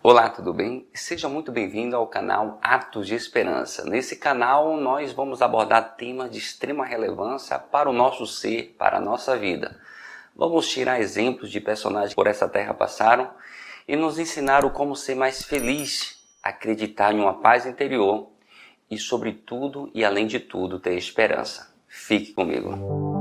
Olá, tudo bem? Seja muito bem-vindo ao canal Atos de Esperança. Nesse canal nós vamos abordar temas de extrema relevância para o nosso ser, para a nossa vida. Vamos tirar exemplos de personagens que por essa terra passaram e nos ensinaram como ser mais feliz, acreditar em uma paz interior e, sobretudo e além de tudo, ter esperança. Fique comigo.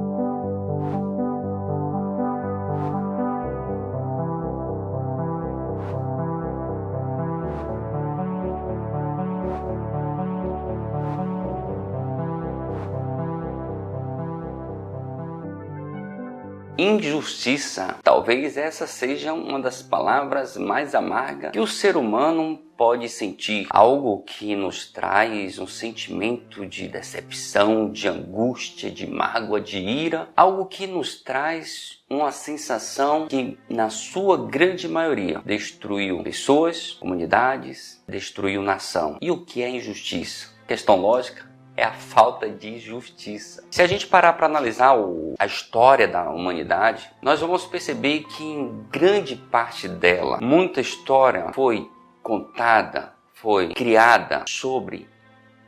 Injustiça, talvez essa seja uma das palavras mais amargas que o ser humano pode sentir. Algo que nos traz um sentimento de decepção, de angústia, de mágoa, de ira. Algo que nos traz uma sensação que, na sua grande maioria, destruiu pessoas, comunidades, destruiu nação. E o que é injustiça? Questão lógica. É a falta de justiça. Se a gente parar para analisar a história da humanidade, nós vamos perceber que em grande parte dela, muita história foi contada, foi criada sobre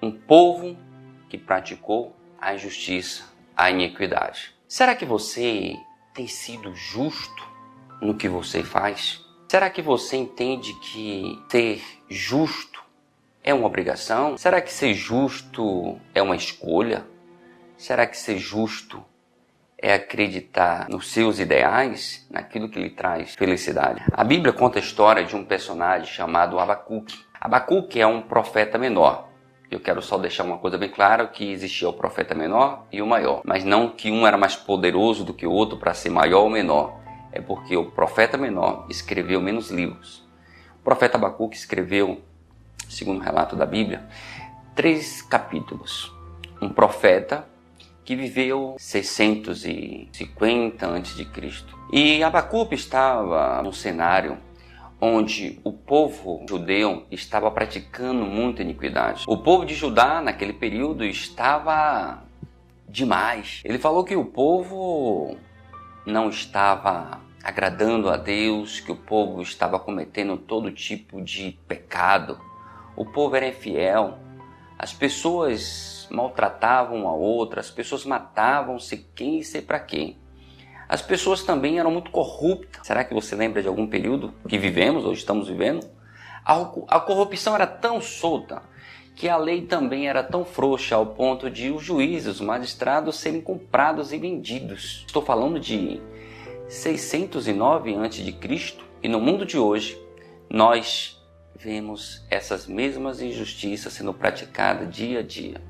um povo que praticou a injustiça, a iniquidade. Será que você tem sido justo no que você faz? Será que você entende que ser justo é uma obrigação? Será que ser justo é uma escolha? Será que ser justo é acreditar nos seus ideais, naquilo que lhe traz felicidade? A Bíblia conta a história de um personagem chamado Abacuque. Abacuque é um profeta menor. Eu quero só deixar uma coisa bem clara, que existia o profeta menor e o maior. Mas não que um era mais poderoso do que o outro para ser maior ou menor. É porque o profeta menor escreveu menos livros. O profeta Abacuque escreveu, segundo o relato da Bíblia, 3 capítulos. Um profeta que viveu 650 a.C. E Abacuque estava num cenário onde o povo judeu estava praticando muita iniquidade. O povo de Judá, naquele período, estava demais. Ele falou que o povo não estava agradando a Deus, que o povo estava cometendo todo tipo de pecado. O povo era infiel, as pessoas maltratavam a outra, as pessoas matavam-se quem e sei para quem. As pessoas também eram muito corruptas. Será que você lembra de algum período que vivemos, ou estamos vivendo? A corrupção era tão solta que a lei também era tão frouxa ao ponto de os juízes, os magistrados serem comprados e vendidos. Estou falando de 609 a.C. e no mundo de hoje nós vemos essas mesmas injustiças sendo praticadas dia a dia.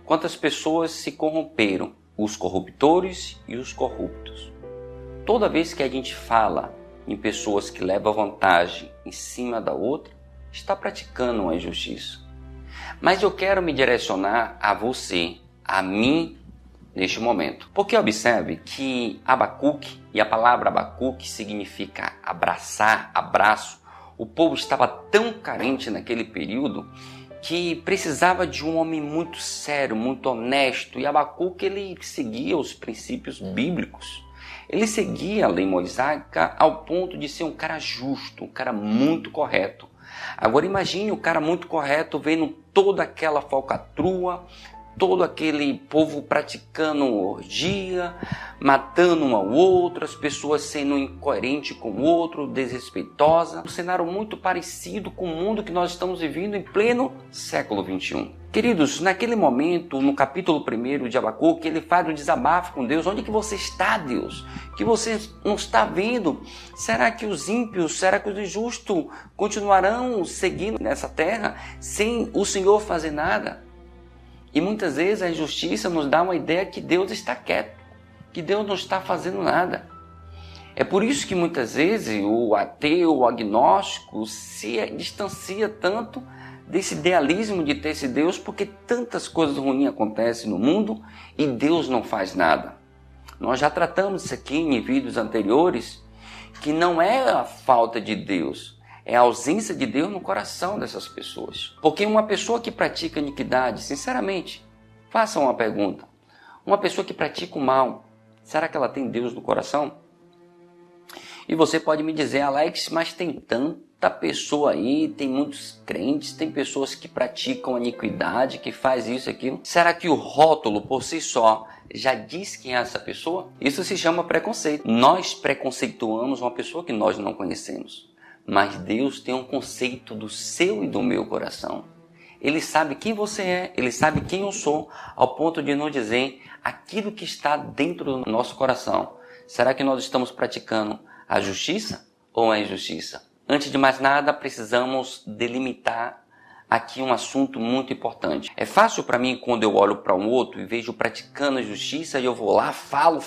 Quantas pessoas se corromperam, os corruptores e os corruptos. Toda vez que a gente fala em pessoas que levam vantagem em cima da outra, está praticando uma injustiça. Mas eu quero me direcionar a você, a mim, neste momento. Porque observe que Abacuque, e a palavra Abacuque significa abraçar, abraço. O povo estava tão carente naquele período que precisava de um homem muito sério, muito honesto. E Abacuque, ele seguia os princípios bíblicos. Ele seguia a lei mosaica ao ponto de ser um cara justo, um cara muito correto. Agora imagine o cara muito correto vendo toda aquela falcatrua, todo aquele povo praticando orgia, matando um ao outro, as pessoas sendo incoerentes com o outro, desrespeitosa. Um cenário muito parecido com o mundo que nós estamos vivendo em pleno século XXI. Queridos, naquele momento, no capítulo 1 de Abacuque, ele faz um desabafo com Deus. Onde é que você está, Deus? Que você não está vendo? Será que os ímpios, será que os injustos continuarão seguindo nessa terra sem o Senhor fazer nada? E muitas vezes a injustiça nos dá uma ideia que Deus está quieto, que Deus não está fazendo nada. É por isso que muitas vezes o ateu, o agnóstico se distancia tanto desse idealismo de ter esse Deus, porque tantas coisas ruins acontecem no mundo e Deus não faz nada. Nós já tratamos isso aqui em vídeos anteriores, que não é a falta de Deus, é a ausência de Deus no coração dessas pessoas. Porque uma pessoa que pratica iniquidade, sinceramente, faça uma pergunta. Uma pessoa que pratica o mal, será que ela tem Deus no coração? E você pode me dizer, Alex, mas tem tanta muita pessoa aí, tem muitos crentes, tem pessoas que praticam iniquidade, que faz isso e aquilo. Será que o rótulo por si só já diz quem é essa pessoa? Isso se chama preconceito. Nós preconceituamos uma pessoa que nós não conhecemos. Mas Deus tem um conceito do seu e do meu coração. Ele sabe quem você é, Ele sabe quem eu sou, ao ponto de nos dizer aquilo que está dentro do nosso coração. Será que nós estamos praticando a justiça ou a injustiça? Antes de mais nada, precisamos delimitar aqui um assunto muito importante. É fácil para mim quando eu olho para um outro e vejo praticando a justiça e eu vou lá, falo,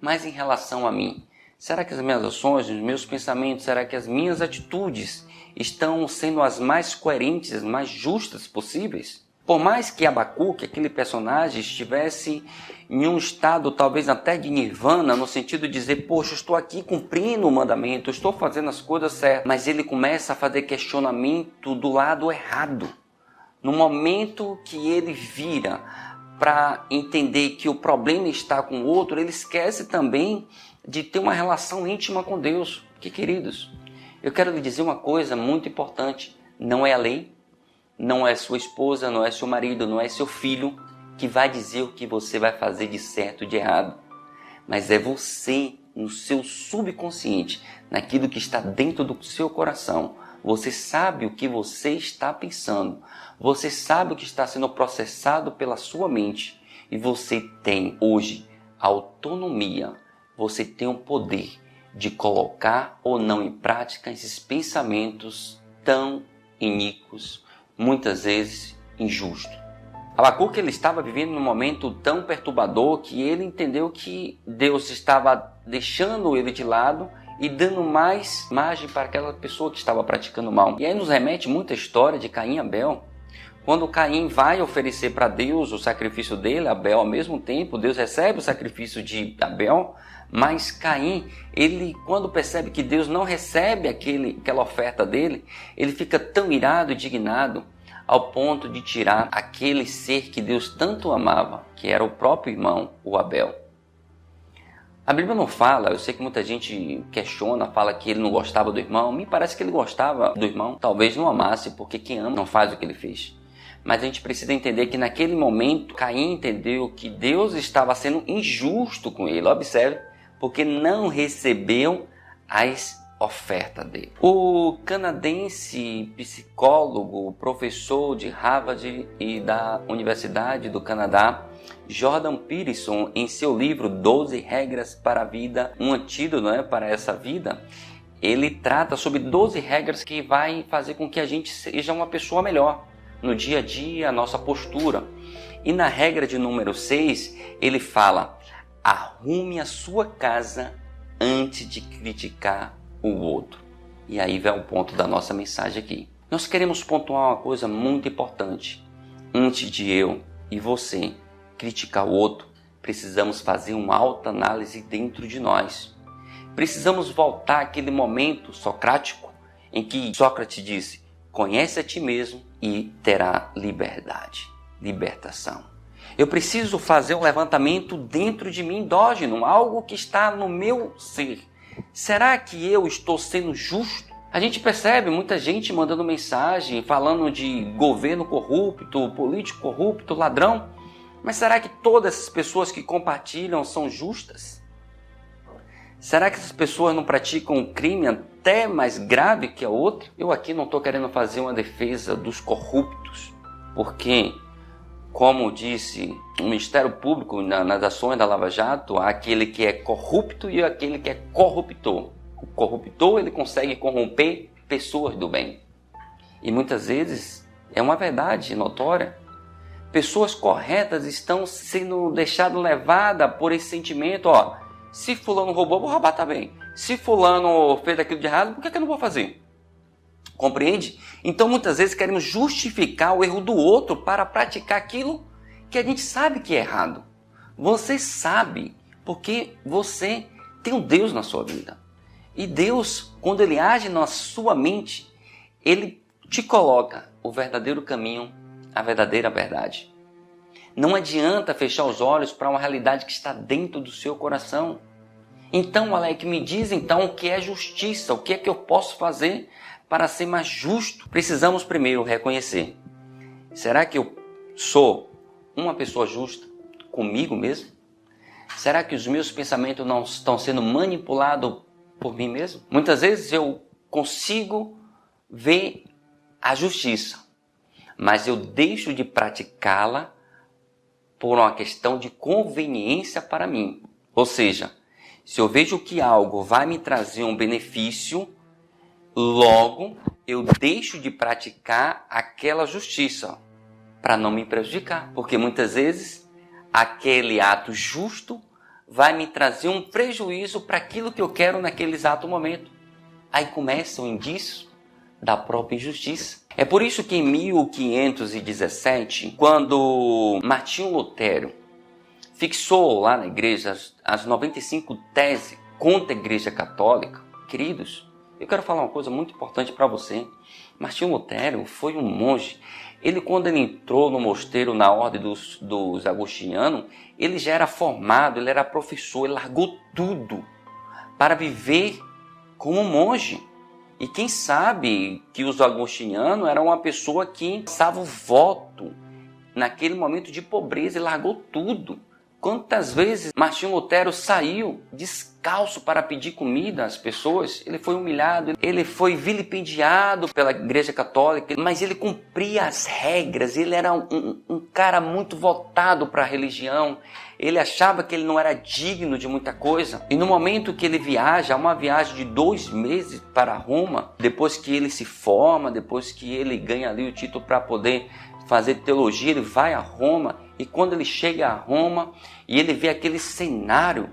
mas em relação a mim, será que as minhas ações, os meus pensamentos, será que as minhas atitudes estão sendo as mais coerentes, as mais justas possíveis? Por mais que Abacuque, aquele personagem, estivesse em um estado talvez até de nirvana, no sentido de dizer, poxa, eu estou aqui cumprindo o mandamento, eu estou fazendo as coisas certas, mas ele começa a fazer questionamento do lado errado. No momento que ele vira para entender que o problema está com o outro, ele esquece também de ter uma relação íntima com Deus. Que queridos, eu quero lhe dizer uma coisa muito importante, não é a lei, não é sua esposa, não é seu marido, não é seu filho que vai dizer o que você vai fazer de certo e de errado. Mas é você, no seu subconsciente, naquilo que está dentro do seu coração. Você sabe o que você está pensando. Você sabe o que está sendo processado pela sua mente. E você tem hoje autonomia. Você tem o poder de colocar ou não em prática esses pensamentos tão iníquos, muitas vezes injusto. Abacuque ele estava vivendo num momento tão perturbador que ele entendeu que Deus estava deixando ele de lado e dando mais margem para aquela pessoa que estava praticando mal. E aí nos remete muita história de Caim e Abel. Quando Caim vai oferecer para Deus o sacrifício dele, Abel ao mesmo tempo, Deus recebe o sacrifício de Abel, mas Caim, ele quando percebe que Deus não recebe aquela oferta dele, ele fica tão irado e indignado ao ponto de tirar aquele ser que Deus tanto amava, que era o próprio irmão, o Abel. A Bíblia não fala, eu sei que muita gente questiona, fala que ele não gostava do irmão, me parece que ele gostava do irmão, talvez não amasse, porque quem ama não faz o que ele fez. Mas a gente precisa entender que naquele momento, Caim entendeu que Deus estava sendo injusto com ele, observe, porque não recebeu as ofertas dele. O canadense psicólogo, professor de Harvard e da Universidade do Canadá, Jordan Peterson, em seu livro 12 Regras para a Vida, um antídoto para essa vida, ele trata sobre 12 regras que vai fazer com que a gente seja uma pessoa melhor no dia a dia, a nossa postura. E na regra de número 6, ele fala: arrume a sua casa antes de criticar o outro. E aí vem o ponto da nossa mensagem aqui. Nós queremos pontuar uma coisa muito importante. Antes de eu e você criticar o outro, precisamos fazer uma autoanálise dentro de nós. Precisamos voltar àquele momento socrático em que Sócrates disse: conhece a ti mesmo e terá liberdade, libertação. Eu preciso fazer um levantamento dentro de mim endógeno, algo que está no meu ser. Será que eu estou sendo justo? A gente percebe muita gente mandando mensagem, falando de governo corrupto, político corrupto, ladrão. Mas será que todas essas pessoas que compartilham são justas? Será que essas pessoas não praticam um crime até mais grave que a outra? Eu aqui não estou querendo fazer uma defesa dos corruptos, porque, como disse o Ministério Público nas ações da Lava Jato, há aquele que é corrupto e aquele que é corruptor. O corruptor, ele consegue corromper pessoas do bem. E muitas vezes é uma verdade notória. Pessoas corretas estão sendo deixadas levadas por esse sentimento, se fulano roubou, vou roubar também. Se fulano fez aquilo de errado, por que eu não vou fazer? Compreende? Então muitas vezes queremos justificar o erro do outro para praticar aquilo que a gente sabe que é errado. Você sabe porque você tem um Deus na sua vida. E Deus, quando Ele age na sua mente, Ele te coloca o verdadeiro caminho, a verdadeira verdade. Não adianta fechar os olhos para uma realidade que está dentro do seu coração. Então, Alex, me diz então o que é justiça, o que é que eu posso fazer para ser mais justo? Precisamos primeiro reconhecer, será que eu sou uma pessoa justa comigo mesmo? Será que os meus pensamentos não estão sendo manipulados por mim mesmo? Muitas vezes eu consigo ver a justiça, mas eu deixo de praticá-la por uma questão de conveniência para mim. Ou seja, se eu vejo que algo vai me trazer um benefício, logo eu deixo de praticar aquela justiça para não me prejudicar. Porque muitas vezes aquele ato justo vai me trazer um prejuízo para aquilo que eu quero naquele exato momento. Aí começa o indício da própria injustiça. É por isso que em 1517, quando Martinho Lutero fixou lá na igreja as 95 teses contra a Igreja Católica, queridos, eu quero falar uma coisa muito importante para você. Martinho Lutero foi um monge. Quando ele entrou no mosteiro na ordem dos agostinianos, ele já era formado, ele era professor, ele largou tudo para viver como monge. E quem sabe que os agostinianos eram uma pessoa que passava o voto naquele momento de pobreza e largou tudo. Quantas vezes Martinho Lutero saiu descalço para pedir comida às pessoas? Ele foi humilhado, ele foi vilipendiado pela Igreja Católica, mas ele cumpria as regras, ele era um cara muito voltado para a religião, ele achava que ele não era digno de muita coisa. E no momento que ele viaja, uma viagem de 2 meses para Roma, depois que ele se forma, depois que ele ganha ali o título para poder fazer teologia, ele vai a Roma, e quando ele chega a Roma e ele vê aquele cenário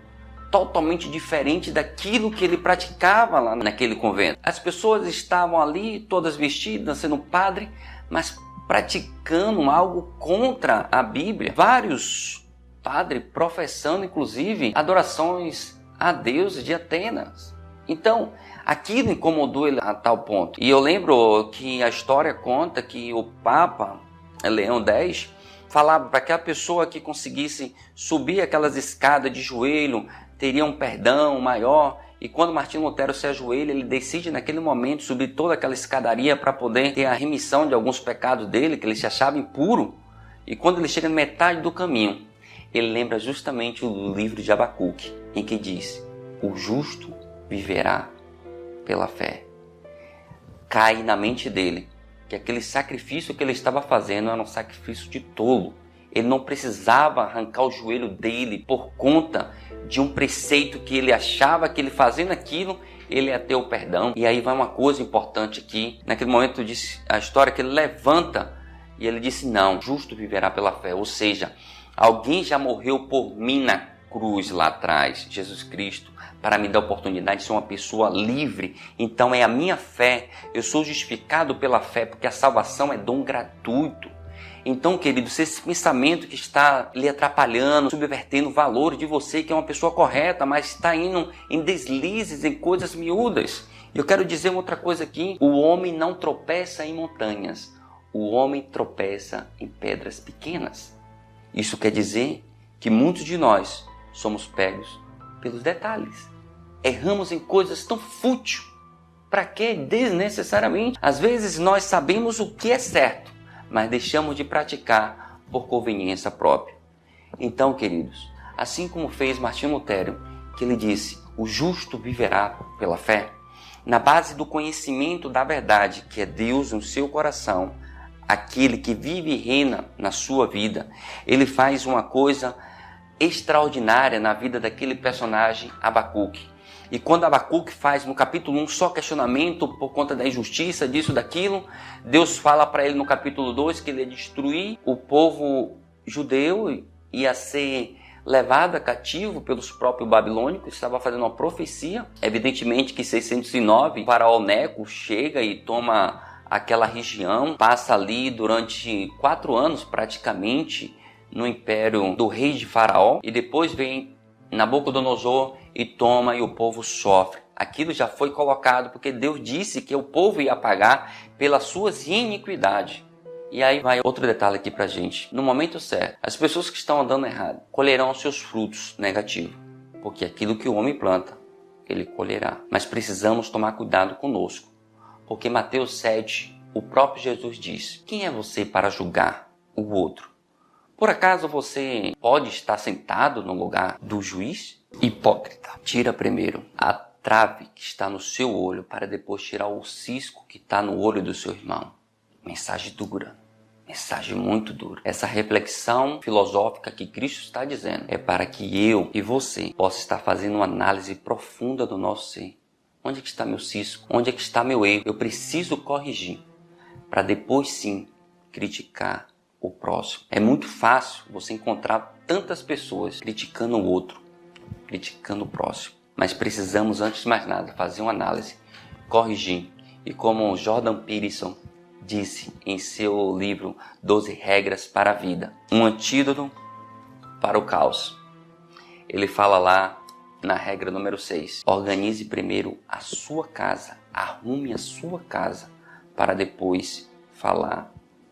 totalmente diferente daquilo que ele praticava lá naquele convento. As pessoas estavam ali todas vestidas, sendo padre, mas praticando algo contra a Bíblia. Vários padres professando inclusive adorações a deuses de Atenas. Então, aquilo incomodou ele a tal ponto. E eu lembro que a história conta que o Papa Leão X falava para aquela pessoa que conseguisse subir aquelas escadas de joelho, teria um perdão maior. E quando Martinho Lutero se ajoelha, ele decide naquele momento subir toda aquela escadaria para poder ter a remissão de alguns pecados dele, que ele se achava impuro. E quando ele chega na metade do caminho, ele lembra justamente o livro de Abacuque, em que diz: o justo viverá pela fé. Cai na mente dele que aquele sacrifício que ele estava fazendo era um sacrifício de tolo. Ele não precisava arrancar o joelho dele por conta de um preceito que ele achava que ele fazendo aquilo, ele ia ter o perdão. E aí vai uma coisa importante aqui. Naquele momento disse a história que ele levanta e ele disse: não, justo viverá pela fé. Ou seja, alguém já morreu por mim na cruz lá atrás, Jesus Cristo, para me dar a oportunidade de ser uma pessoa livre. Então é a minha fé, eu sou justificado pela fé, porque a salvação é dom gratuito. Então, querido, se esse pensamento que está lhe atrapalhando, subvertendo o valor de você, que é uma pessoa correta, mas está indo em deslizes, em coisas miúdas. Eu quero dizer outra coisa aqui: o homem não tropeça em montanhas, o homem tropeça em pedras pequenas. Isso quer dizer que muitos de nós somos pegos pelos detalhes. Erramos em coisas tão fúteis. Para quê? Desnecessariamente. Às vezes nós sabemos o que é certo, mas deixamos de praticar por conveniência própria. Então, queridos, assim como fez Martinho Lutero, que ele disse: o justo viverá pela fé, na base do conhecimento da verdade, que é Deus no seu coração, aquele que vive e reina na sua vida, ele faz uma coisa extraordinária na vida daquele personagem Abacuque. E quando Abacuque faz no capítulo 1 só questionamento por conta da injustiça, disso, daquilo, Deus fala para ele no capítulo 2 que ele ia destruir o povo judeu, ia ser levado a cativo pelos próprios babilônicos, estava fazendo uma profecia. Evidentemente que em 609, o faraó Neco chega e toma aquela região, passa ali durante 4 anos praticamente no império do rei de Faraó, e depois vem Nabucodonosor e toma, e o povo sofre. Aquilo já foi colocado porque Deus disse que o povo ia pagar pelas suas iniquidades. E aí vai outro detalhe aqui pra gente. No momento certo, as pessoas que estão andando errado colherão seus frutos negativos. porque aquilo que o homem planta, ele colherá. Mas precisamos tomar cuidado conosco, porque Mateus 7, o próprio Jesus disse: quem é você para julgar o outro? Por acaso você pode estar sentado no lugar do juiz? Hipócrita, tira primeiro a trave que está no seu olho para depois tirar o cisco que está no olho do seu irmão. Mensagem dura, mensagem muito dura. Essa reflexão filosófica que Cristo está dizendo é para que eu e você possa estar fazendo uma análise profunda do nosso ser. Onde é que está meu cisco? Onde é que está meu erro? Eu preciso corrigir para depois sim criticar o próximo. É muito fácil você encontrar tantas pessoas criticando o outro, criticando o próximo. Mas precisamos, antes de mais nada, fazer uma análise, corrigir. E como Jordan Peterson disse em seu livro 12 Regras para a Vida, um antídoto para o caos. Ele fala lá na regra número 6, organize primeiro a sua casa, arrume a sua casa, para depois falar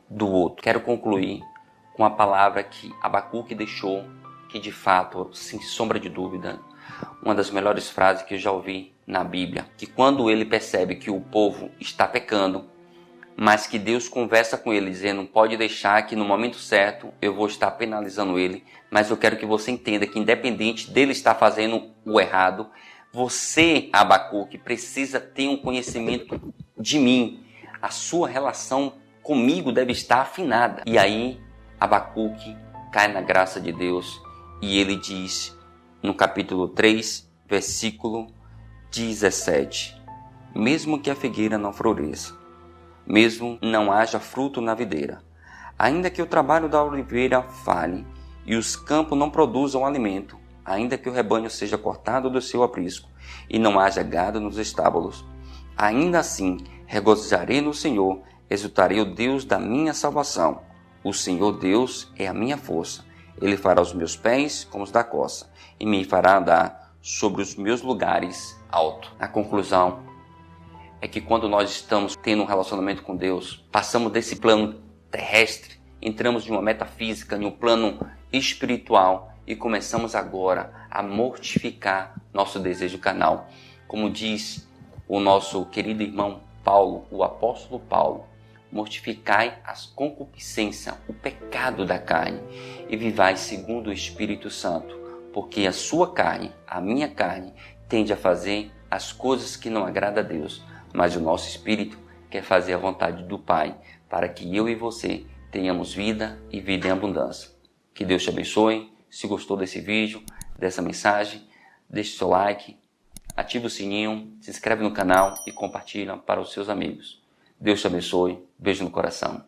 do outro. Quero concluir com a palavra que Abacuque deixou, que de fato, sem sombra de dúvida, uma das melhores frases que eu já ouvi na Bíblia, que quando ele percebe que o povo está pecando, mas que Deus conversa com ele dizendo: pode deixar que no momento certo eu vou estar penalizando ele, mas eu quero que você entenda que independente dele estar fazendo o errado, você, Abacuque, precisa ter um conhecimento de mim. A sua relação comigo deve estar afinada. E aí Abacuque cai na graça de Deus e ele diz no capítulo 3, versículo 17: mesmo que a figueira não floresça, mesmo não haja fruto na videira, ainda que o trabalho da oliveira falhe e os campos não produzam alimento, ainda que o rebanho seja cortado do seu aprisco e não haja gado nos estábulos, ainda assim regozijarei no Senhor, exultarei o Deus da minha salvação. O Senhor Deus é a minha força. Ele fará os meus pés como os da coça e me fará andar sobre os meus lugares altos. A conclusão é que quando nós estamos tendo um relacionamento com Deus, passamos desse plano terrestre, entramos em uma metafísica, em um plano espiritual e começamos agora a mortificar nosso desejo carnal. Como diz o nosso querido irmão Paulo, o apóstolo Paulo: mortificai as concupiscências, o pecado da carne, e vivai segundo o Espírito Santo, porque a sua carne, a minha carne, tende a fazer as coisas que não agradam a Deus, mas o nosso espírito quer fazer a vontade do Pai, para que eu e você tenhamos vida e vida em abundância. Que Deus te abençoe. Se gostou desse vídeo, dessa mensagem, deixe seu like, ative o sininho, se inscreve no canal e compartilha para os seus amigos. Deus te abençoe. Beijo no coração.